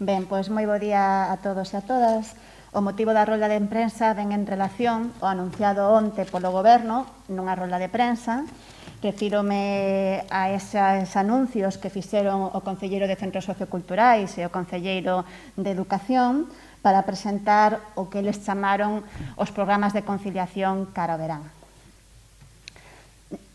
Ben, pois moi bo día a todos e a todas. O motivo da rolda de prensa ven en relación ao anunciado onte polo Goberno nunha rolda de prensa. Refírome a eses anuncios que fixeron o Concelleiro de Centros Socioculturais e o Concelleiro de Educación para presentar o que eles chamaron os programas de conciliación cara ao verán.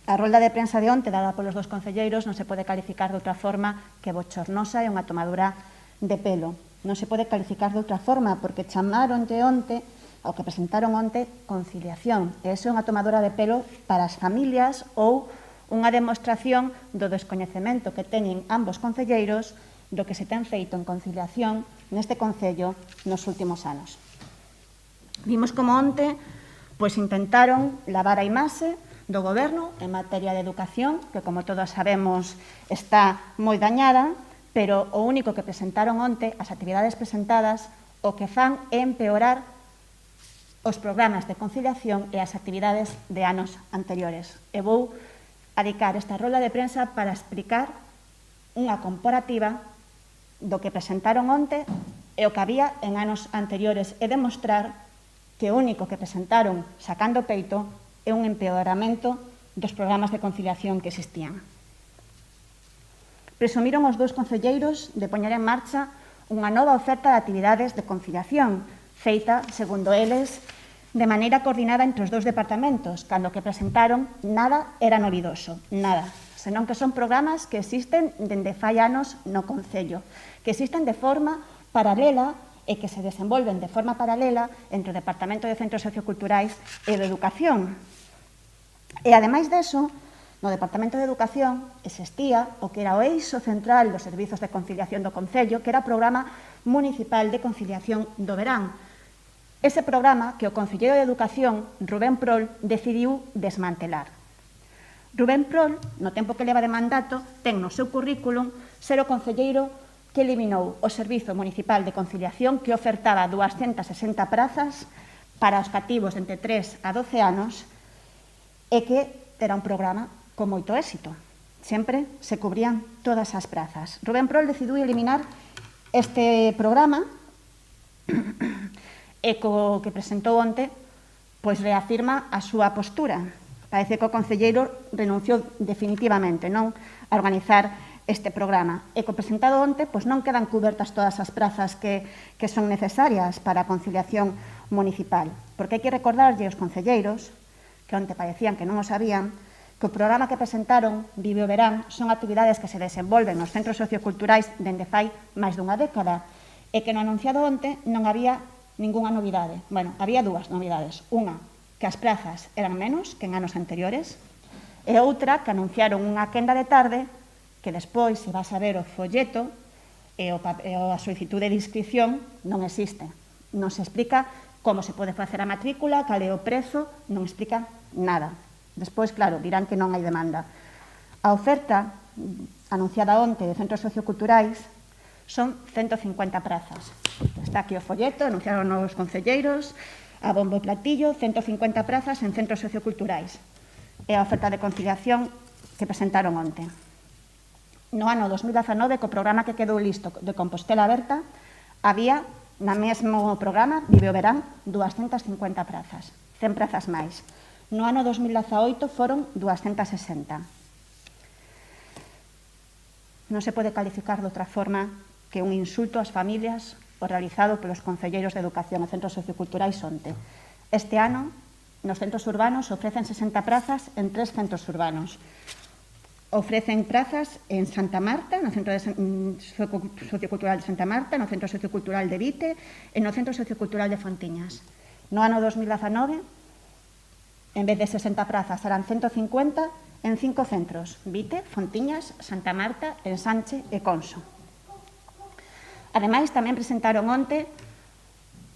A rolda de prensa de onte, dada polos dos concelleiros, non se pode calificar de outra forma que bochornosa e unha tomadura de pelo. Non se pode calificar de outra forma porque chamaron de onte, ao que presentaron onte, conciliación. E iso é unha tomadura de pelo para as familias ou unha demostración do descoñecemento que teñen ambos concelleiros do que se ten feito en conciliación neste concello nos últimos anos. Vimos como onte intentaron lavar a imaxe do Goberno en materia de educación, que, como todos sabemos, está moi dañada, pero o único que presentaron onte, as actividades presentadas, o que fan é empeorar os programas de conciliación e as actividades de anos anteriores. E vou adicar esta rolda de prensa para explicar unha comparativa do que presentaron onte e o que había en anos anteriores e demostrar que o único que presentaron sacando peito é un empeoramento dos programas de conciliación que existían. Presumiron os dous concelleiros de poñer en marcha unha nova oferta de actividades de conciliación, feita, segundo eles, de maneira coordinada entre os dous departamentos, cando que presentaron nada era novidoso, nada, senón que son programas que existen dende fai anos no Concello, que existen de forma paralela e que se desenvolven de forma paralela entre o Departamento de Centros Socioculturais e de Educación. E, ademais deso, no Departamento de Educación existía o que era o eixo central dos servizos de conciliación do Concello, que era o Programa Municipal de Conciliación do Verán. Ese programa que o Concelleiro de Educación, Rubén Prol, decidiu desmantelar. Rubén Prol, no tempo que leva de mandato, ten no seu currículum ser o concelleiro que eliminou o Servizo Municipal de Conciliación que ofertaba 260 prazas para os cativos entre 3 a 12 anos e que era un programa con moito éxito. Sempre se cubrían todas as prazas. Rubén Prol decidiu eliminar este programa e co que presentou onte, reafirma a súa postura. Parece que o concelleiro renunciou definitivamente non a organizar este programa. E co presentado onte, non quedan cubertas todas as prazas que son necesarias para a conciliación municipal. Porque hai que recordarlle aos concelleiros que onte parecían que non o sabían, que o programa que presentaron, Vive o Verán, son actividades que se desenvolven nos centros socioculturais dende fai máis dunha década e que no anunciado onte non había ningunha novidade. Bueno, había dúas novidades. Unha, que as prazas eran menos que en anos anteriores e outra, que anunciaron unha quenda de tarde que despois, se vas a ver o folleto e a solicitude de inscripción, non existe. Non se explica como se pode facer a matrícula, cal é o prezo, non explica nada. Despois, claro, dirán que non hai demanda. A oferta anunciada onte de centros socioculturais son 150 prazas. Está aquí o folleto, anunciaron os concelleiros, a bombo e platillo, 150 prazas en centros socioculturais. É a oferta de conciliación que presentaron onte. No ano 2019, co programa que quedou listo de Compostela Aberta, había na mesmo programa, Vive o Verán, 250 prazas, 100 prazas máis. No ano 2018 foron 260. Non se pode calificar de outra forma que un insulto ás familias o realizado polos concelleiros de Educación e Centros Socioculturais onte. Este ano, nos centros urbanos, ofrecen 60 prazas en 3 centros urbanos. Ofrecen prazas en Santa Marta, no Centro Sociocultural de Santa Marta, no Centro Sociocultural de Vite e no Centro Sociocultural de Fontiñas. No ano 2019, en vez de 60 prazas, serán 150 en 5 centros: Vite, Fontiñas, Santa Marta, Ensanche e Conso. Ademais, tamén presentaron onte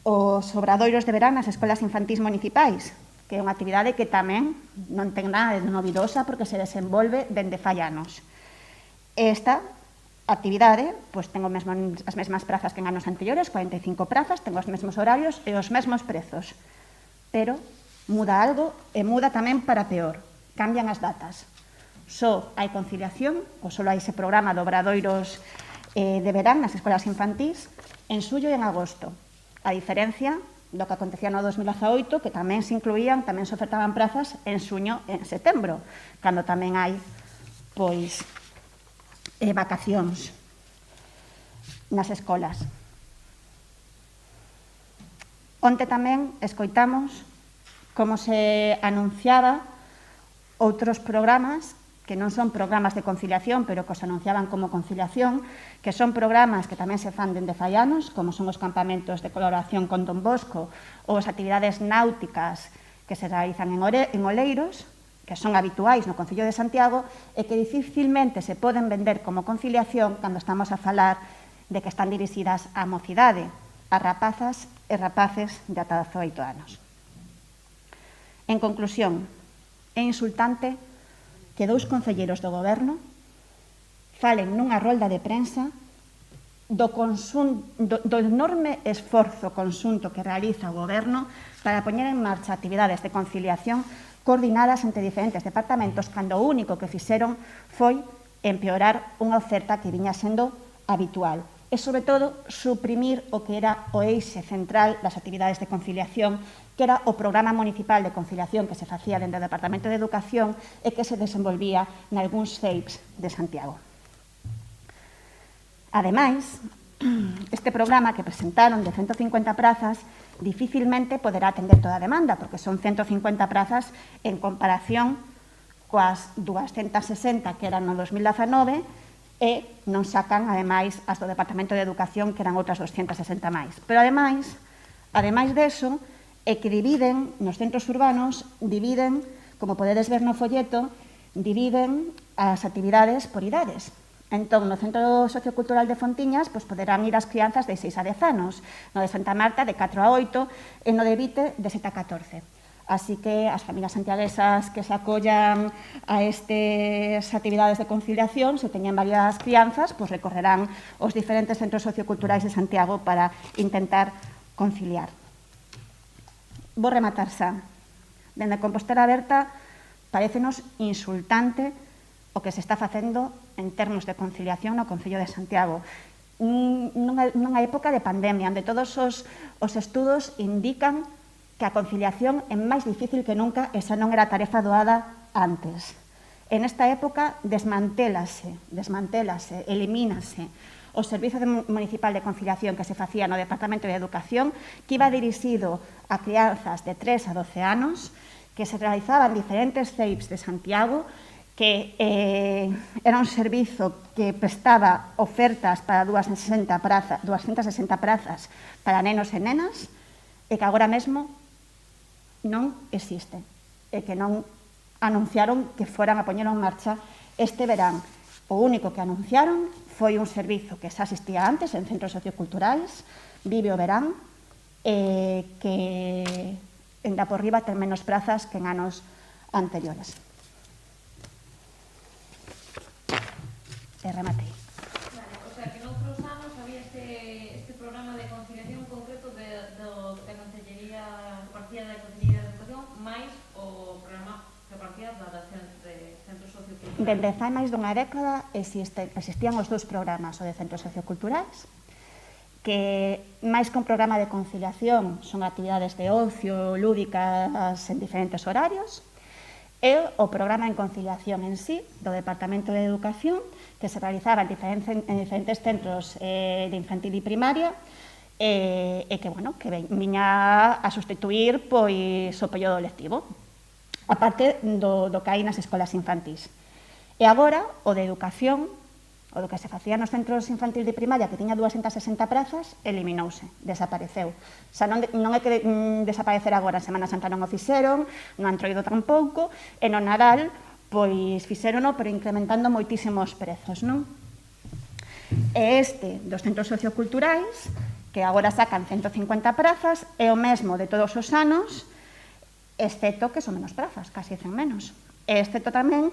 os obradoiros de verán nas escolas infantís municipais, que é unha actividade que tamén non ten nada de novidosa porque se desenvolve dende fai anos. Esta actividade ten as mesmas prazas que en anos anteriores, 45 prazas, ten os mesmos horarios e os mesmos prezos. Pero muda algo e muda tamén para peor. Cambian as datas. Só hai conciliación, ou só hai ese programa de obradoiros de verán nas escolas infantís en xullo e en agosto. A diferencia do que acontecía no 2018, que tamén se incluían, tamén se ofertaban prazas en xuño e en setembro, cando tamén hai, pois, vacacións nas escolas. Onte tamén escoitamos como se anunciaba outros programas que non son programas de conciliación, pero que os anunciaban como conciliación, que son programas que tamén se fan dende fai anos, como son os campamentos de colaboración con Don Bosco ou as actividades náuticas que se realizan en Oleiros, que son habituais no Concello de Santiago e que dificilmente se poden vender como conciliación cando estamos a falar de que están dirixidas á mocidade, a rapazas e rapaces de ata 18 anos. En conclusión, é insultante que dous concelleiros do Goberno falen nunha rolda de prensa do enorme esforzo conxunto que realiza o Goberno para poñer en marcha actividades de conciliación coordinadas entre diferentes departamentos, cando o único que fixeron foi empeorar unha oferta que viña sendo habitual e, sobre todo, suprimir o que era o eixe central das actividades de conciliación, que era o programa municipal de conciliación que se facía dentro do Departamento de Educación e que se desenvolvía nalgúns CEIPs de Santiago. Ademais, este programa que presentaron de 150 prazas dificilmente poderá atender toda a demanda, porque son 150 prazas en comparación coas 260 que eran no 2019 e non sacan, ademais, as do Departamento de Educación, que eran outras 260 máis. Pero, ademais deso, é que dividen, nos centros urbanos, dividen, como podedes ver no folleto, dividen as actividades por idades. Entón, no Centro Sociocultural de Fontiñas, pois poderán ir as crianzas de 6 a 10 anos, no de Santa Marta de 4 a 8 e no de Vite de 7 a 14. Así que as familias santiaguesas que se acollan a estas actividades de conciliación, se teñen varias crianzas, pois recorrerán os diferentes centros socioculturais de Santiago para intentar conciliar. Vou rematar xa. Dende Compostela Aberta parécenos insultante o que se está facendo en termos de conciliación no Concello de Santiago. Nunha época de pandemia, onde todos os estudos indican que a conciliación é máis difícil que nunca, esa non era tarefa doada antes. En esta época desmantélase, elimínase o Servizo Municipal de Conciliación que se facía no Departamento de Educación, que iba dirixido a crianzas de 3 a 12 anos, que se realizaban diferentes CEIPs de Santiago, que era un servizo que prestaba ofertas para 260 prazas para nenos e nenas, e que agora mesmo non existe, e que non anunciaron que foran a poñer en marcha este verán. O único que anunciaron foi un servizo que xa existía antes en centros socioculturais, Vive o Verán, que enda por riba ten menos prazas que en anos anteriores. E rematei. O sea, que noutros anos había este programa de conciliación concreto da Consellería, partida da Consellería de Educación, máis o programa que partía da de centros socioculturais. Dende fai máis dunha década existían os dous programas, o de centros socioculturais, que máis que un programa de conciliación son actividades de ocio, lúdicas en diferentes horarios, e o programa en conciliación en sí do Departamento de Educación, que se realizaba en diferentes centros de infantil e primaria, e que viña a sustituir pois o período lectivo, aparte do que hai nas escolas infantís. E agora, o de educación, o do que se facía nos centros infantil de primaria, que tiña 260 prazas, eliminouse, desapareceu. Xa non é que desaparecer agora, en Semana Santa non o fixeron, no Antroido tampouco, e no Nadal, pois fixérono, pero incrementando moitísimos prezos, non? E este dos centros socioculturais, que agora sacan 150 prazas, é o mesmo de todos os anos, excepto que son menos prazas, casi 100 menos. E excepto tamén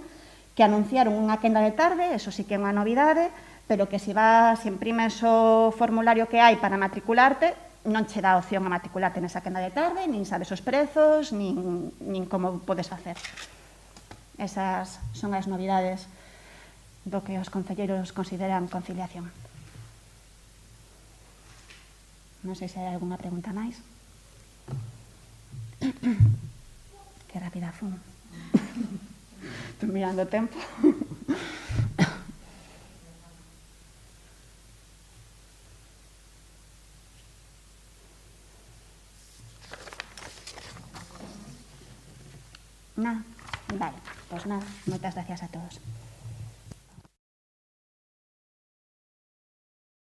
que anunciaron unha quenda de tarde, eso sí que é unha novidade, pero que se imprimes o formulario que hai para matricularte, non che dá opción a matricularte nesa quenda de tarde, nin sabes os prezos, nin como podes facer. Esas son as novidades do que os concelleiros consideran conciliación. Non sei se hai algunha pregunta máis. Que rápida fun. Estou mirando o tempo. Nada, vale, pois nada, moitas gracias a todos.